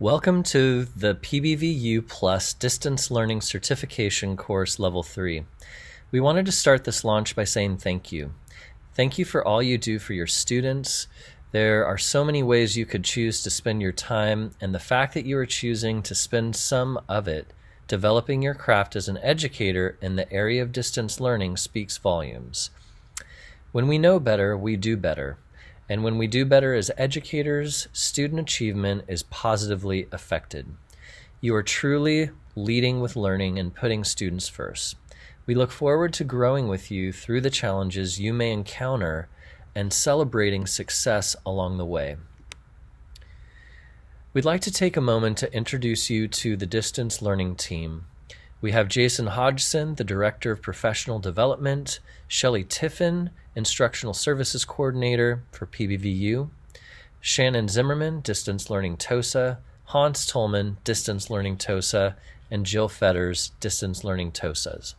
Welcome to the pbvU Plus Distance Learning Certification Course Level 3. We wanted to start this launch by saying thank you. Thank you for all you do for your students. There are so many ways you could choose to spend your time, and the fact that you are choosing to spend some of it developing your craft as an educator in the area of distance learning speaks volumes. When we know better, we do better. And when we do better as educators, student achievement is positively affected. You are truly leading with learning and putting students first. We look forward to growing with you through the challenges you may encounter and celebrating success along the way. We'd like to take a moment to introduce you to the distance learning team. We have Jason Hodgson, the Director of Professional Development, Shelley Tiffin, Instructional Services Coordinator for pbvU, Shannon Zimmerman, Distance Learning TOSA, Hans Tolman, Distance Learning TOSA, and Jill Fetters, Distance Learning TOSAs.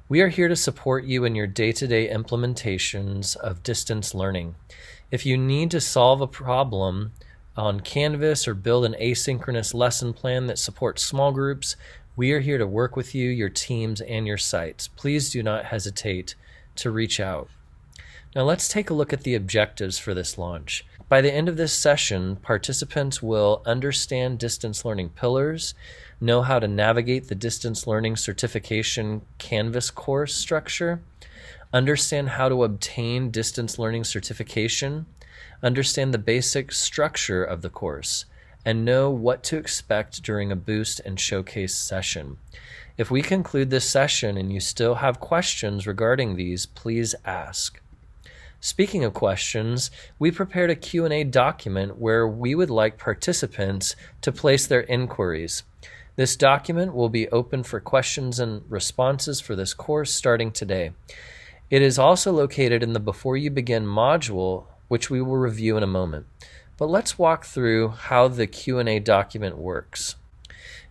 We are here to support you in your day-to-day implementations of distance learning. If you need to solve a problem on Canvas or build an asynchronous lesson plan that supports small groups, we are here to work with you, your teams, and your sites. Please do not hesitate to reach out. Now let's take a look at the objectives for this launch. By the end of this session, participants will understand distance learning pillars, know how to navigate the distance learning certification Canvas course structure, understand how to obtain distance learning certification, understand the basic structure of the course, and know what to expect during a boost and showcase session. If we conclude this session and you still have questions regarding these, please ask. Speaking of questions, we prepared a Q&A document where we would like participants to place their inquiries. This document will be open for questions and responses for this course starting today. It is also located in the Before You Begin module, which we will review in a moment. But let's walk through how the Q&A document works.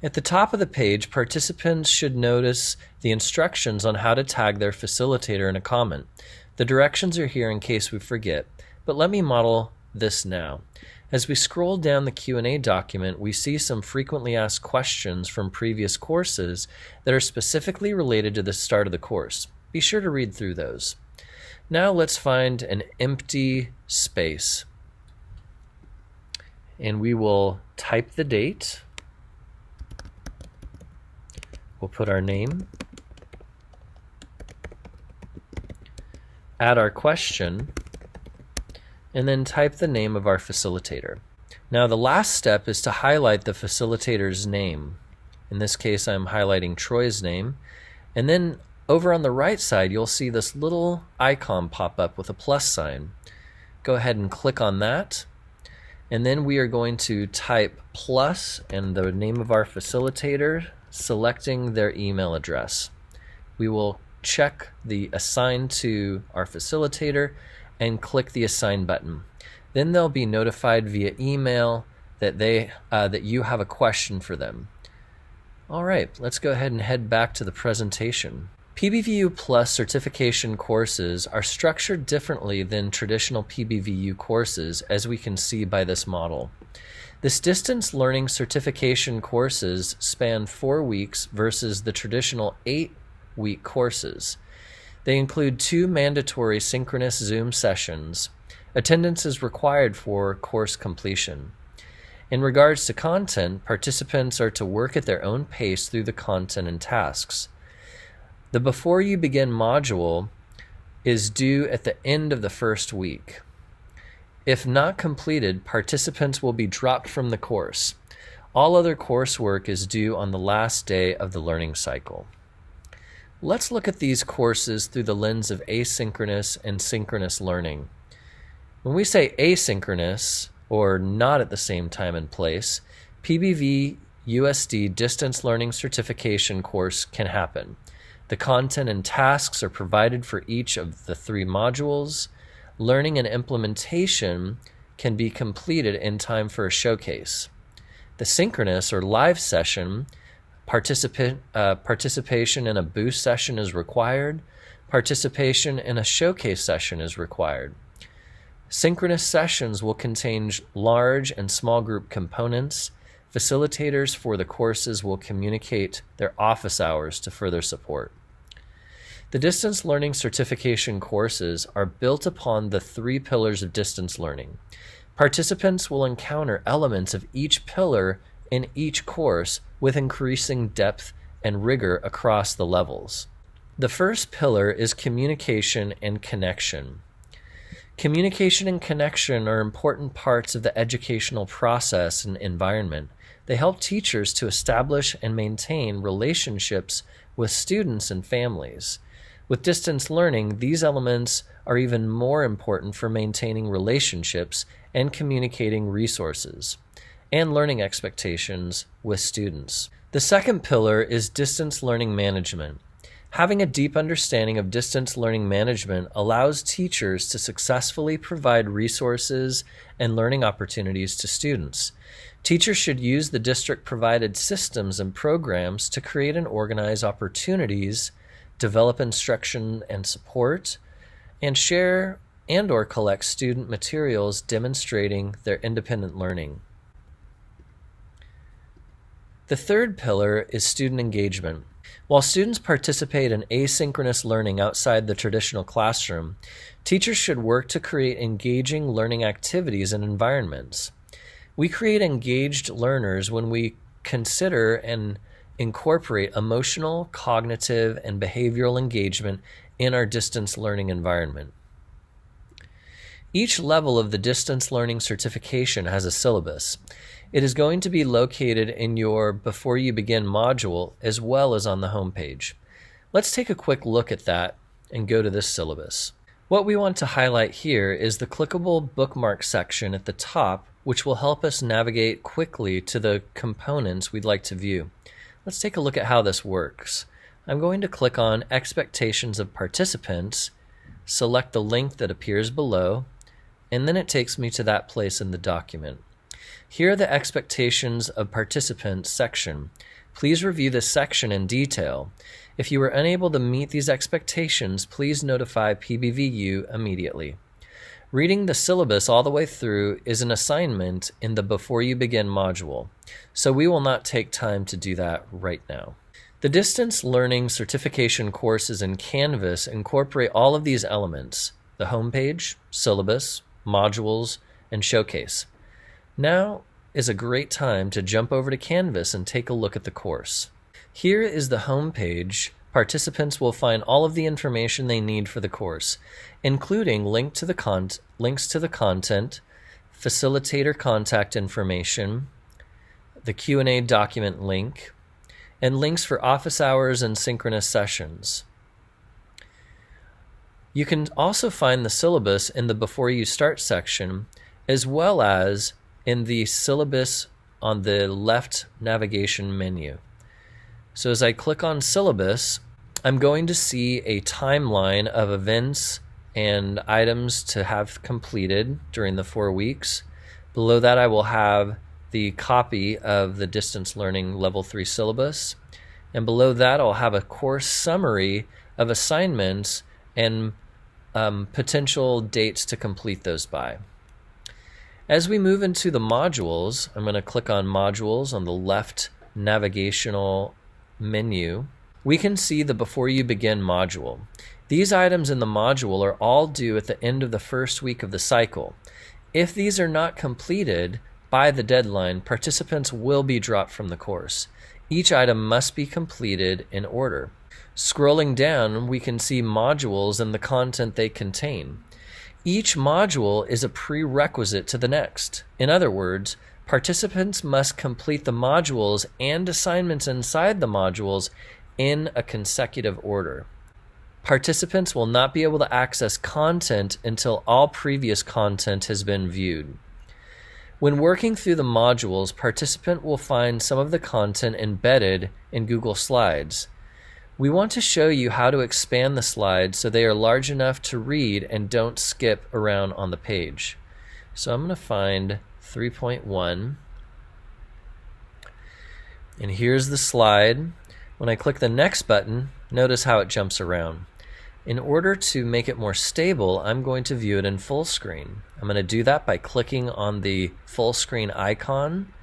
At the top of the page, participants should notice the instructions on how to tag their facilitator in a comment. The directions are here in case we forget, but let me model this now. As we scroll down the Q&A document, we see some frequently asked questions from previous courses that are specifically related to the start of the course. Be sure to read through those. Now let's find an empty space. And we will type the date. We'll put our name, add our question, and then type the name of our facilitator. Now the last step is to highlight the facilitator's name. In this case, I'm highlighting Troy's name. And then over on the right side, you'll see this little icon pop up with a plus sign. Go ahead and click on that. And then we are going to type plus and the name of our facilitator, selecting their email address. We will check the assign to our facilitator and click the assign button. Then they'll be notified via email that that you have a question for them. All right, let's go ahead and head back to the presentation. pbvU Plus certification courses are structured differently than traditional pbvU courses, as we can see by this model. This distance learning certification courses span 4 weeks versus the traditional 8-week courses. They include 2 mandatory synchronous Zoom sessions. Attendance is required for course completion. In regards to content, participants are to work at their own pace through the content and tasks. The Before You Begin module is due at the end of the first week. If not completed, participants will be dropped from the course. All other coursework is due on the last day of the learning cycle. Let's look at these courses through the lens of asynchronous and synchronous learning. When we say asynchronous, or not at the same time and place, PBV USD Distance Learning Certification course can happen. The content and tasks are provided for each of the 3 modules. Learning and implementation can be completed in time for a showcase. The synchronous or live session, participation in a boost session is required. Participation in a showcase session is required. Synchronous sessions will contain large and small group components. Facilitators for the courses will communicate their office hours to further support. The distance learning certification courses are built upon the 3 pillars of distance learning. Participants will encounter elements of each pillar in each course with increasing depth and rigor across the levels. The first pillar is communication and connection. Communication and connection are important parts of the educational process and environment. They help teachers to establish and maintain relationships with students and families. With distance learning, these elements are even more important for maintaining relationships and communicating resources and learning expectations with students. The second pillar is distance learning management. Having a deep understanding of distance learning management allows teachers to successfully provide resources and learning opportunities to students. Teachers should use the district-provided systems and programs to create and organize opportunities, develop instruction and support, and share and/or collect student materials demonstrating their independent learning. The third pillar is student engagement. While students participate in asynchronous learning outside the traditional classroom, teachers should work to create engaging learning activities and environments. We create engaged learners when we consider and incorporate emotional, cognitive, and behavioral engagement in our distance learning environment. Each level of the distance learning certification has a syllabus. It is going to be located in your Before You Begin module as well as on the home page. Let's take a quick look at that and go to this syllabus. What we want to highlight here is the clickable bookmark section at the top, which will help us navigate quickly to the components we'd like to view. Let's take a look at how this works. I'm going to click on Expectations of Participants, select the link that appears below, and then it takes me to that place in the document. Here are the Expectations of Participants section. Please review this section in detail. If you were unable to meet these expectations, please notify pbvU immediately. Reading the syllabus all the way through is an assignment in the Before You Begin module, so we will not take time to do that right now. The distance learning certification courses in Canvas incorporate all of these elements: the homepage, syllabus, modules, and showcase. Now is a great time to jump over to Canvas and take a look at the course. Here is the homepage. Participants will find all of the information they need for the course, including links to the content, facilitator contact information, the Q&A document link, and links for office hours and synchronous sessions. You can also find the syllabus in the Before You Start section, as well as in the syllabus on the left navigation menu. So as I click on syllabus, I'm going to see a timeline of events and items to have completed during the 4 weeks. Below that, I will have the copy of the distance learning level 3 syllabus. And below that, I'll have a course summary of assignments and potential dates to complete those by. As we move into the modules, I'm going to click on modules on the left navigational menu. We can see the Before You Begin module. These items in the module are all due at the end of the first week of the cycle. If these are not completed by the deadline, participants will be dropped from the course. Each item must be completed in order. Scrolling down, we can see modules and the content they contain. Each module is a prerequisite to the next. In other words, participants must complete the modules and assignments inside the modules in a consecutive order. Participants will not be able to access content until all previous content has been viewed. When working through the modules, participant will find some of the content embedded in Google Slides. We want to show you how to expand the slides so they are large enough to read and don't skip around on the page. So I'm going to find 3.1, and here's the slide. When I click the next button, notice how it jumps around. In order to make it more stable, I'm going to view it in full screen. I'm going to do that by clicking on the full screen icon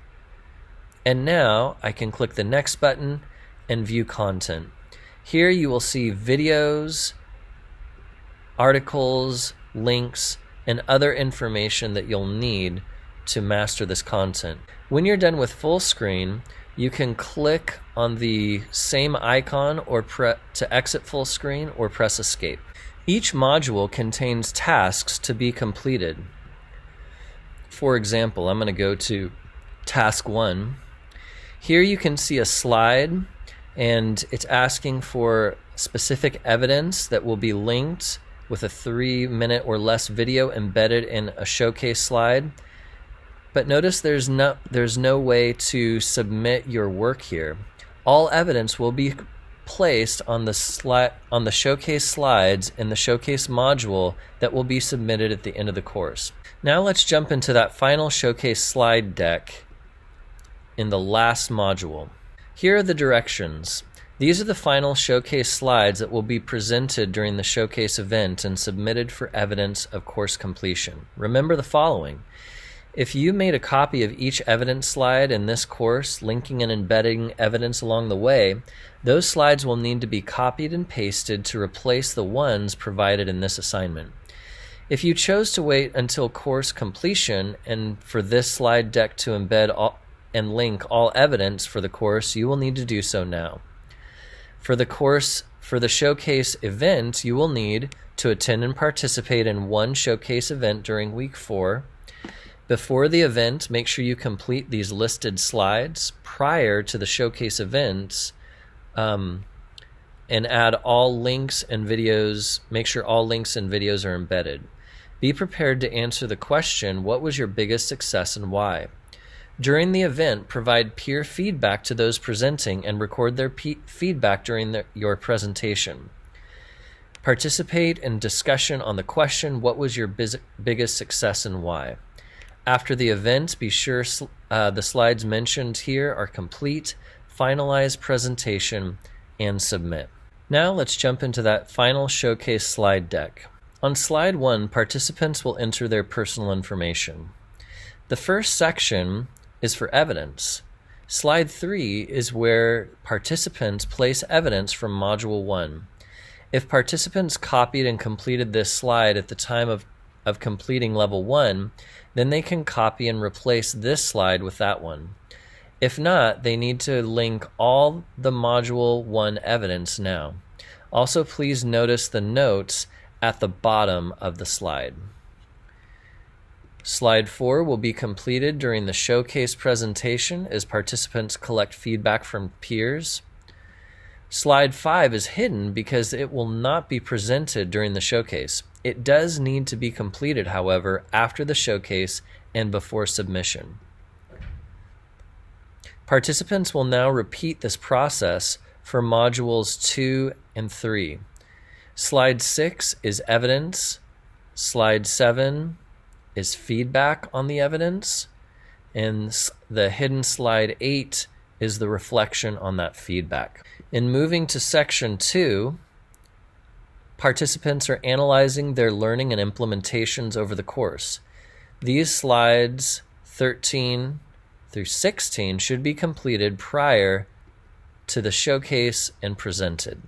And now I can click the next button and view content. Here you will see videos, articles, links, and other information that you'll need to master this content. When you're done with full screen, you can click on the same icon or to exit full screen or press escape. Each module contains tasks to be completed. For example, I'm going to go to task 1. Here you can see a slide, and it's asking for specific evidence that will be linked with a 3-minute or less video embedded in a showcase slide. But notice there's no way to submit your work here. All evidence will be placed on the showcase slides in the showcase module that will be submitted at the end of the course. Now let's jump into that final showcase slide deck in the last module. Here are the directions. These are the final showcase slides that will be presented during the showcase event and submitted for evidence of course completion. Remember the following. If you made a copy of each evidence slide in this course, linking and embedding evidence along the way, those slides will need to be copied and pasted to replace the ones provided in this assignment. If you chose to wait until course completion and for this slide deck to embed and link all evidence for the course, you will need to do so now. For the showcase event, you will need to attend and participate in one showcase event during week 4. Before the event, make sure you complete these listed slides prior to the showcase events, and add all links and videos. Make sure all links and videos are embedded. Be prepared to answer the question, what was your biggest success and why? During the event, provide peer feedback to those presenting and record their feedback during your presentation. Participate in discussion on the question, what was your biggest success and why? After the event, be sure the slides mentioned here are complete, finalize presentation, and submit. Now let's jump into that final showcase slide deck. On slide 1, participants will enter their personal information. The first section is for evidence. Slide 3 is where participants place evidence from Module 1. If participants copied and completed this slide at the time of completing Level 1, then they can copy and replace this slide with that one. If not, they need to link all the Module 1 evidence now. Also, please notice the notes at the bottom of the slide. Slide 4 will be completed during the showcase presentation as participants collect feedback from peers. Slide 5 is hidden because it will not be presented during the showcase. It does need to be completed, however, after the showcase and before submission. Participants will now repeat this process for modules 2 and 3. Slide 6 is evidence. Slide 7 is feedback on the evidence. And the hidden slide 8 is the reflection on that feedback. In moving to section 2, participants are analyzing their learning and implementations over the course. These slides 13 through 16 should be completed prior to the showcase and presented.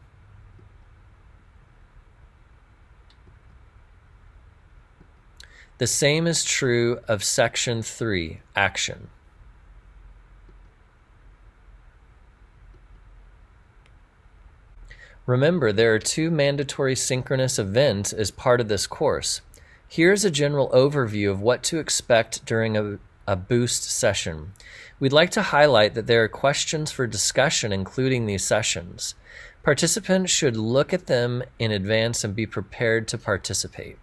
The same is true of section 3, action. Remember, there are 2 mandatory synchronous events as part of this course. Here's a general overview of what to expect during a boost session. We'd like to highlight that there are questions for discussion including these sessions. Participants should look at them in advance and be prepared to participate.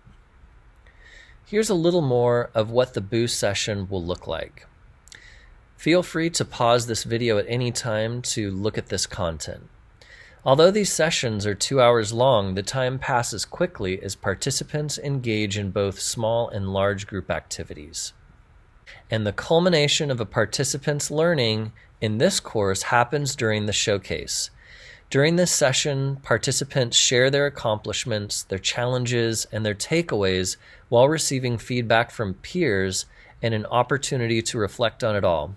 Here's a little more of what the boost session will look like. Feel free to pause this video at any time to look at this content. Although these sessions are 2 hours long, the time passes quickly as participants engage in both small and large group activities. And the culmination of a participant's learning in this course happens during the showcase. During this session, participants share their accomplishments, their challenges, and their takeaways while receiving feedback from peers and an opportunity to reflect on it all.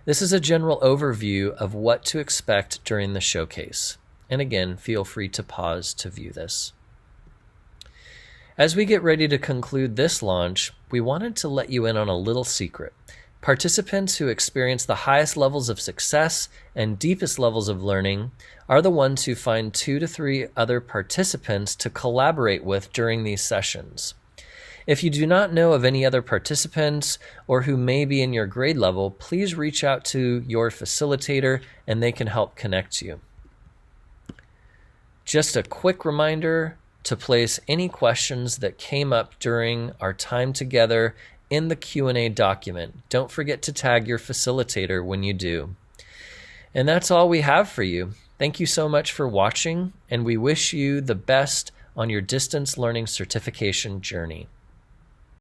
This is a general overview of what to expect during the showcase. And again, feel free to pause to view this. As we get ready to conclude this launch, we wanted to let you in on a little secret. Participants who experience the highest levels of success and deepest levels of learning are the ones who find 2 to 3 other participants to collaborate with during these sessions. If you do not know of any other participants or who may be in your grade level, please reach out to your facilitator and they can help connect you. Just a quick reminder to place any questions that came up during our time together in the Q&A document. Don't forget to tag your facilitator when you do. And that's all we have for you. Thank you so much for watching, and we wish you the best on your distance learning certification journey.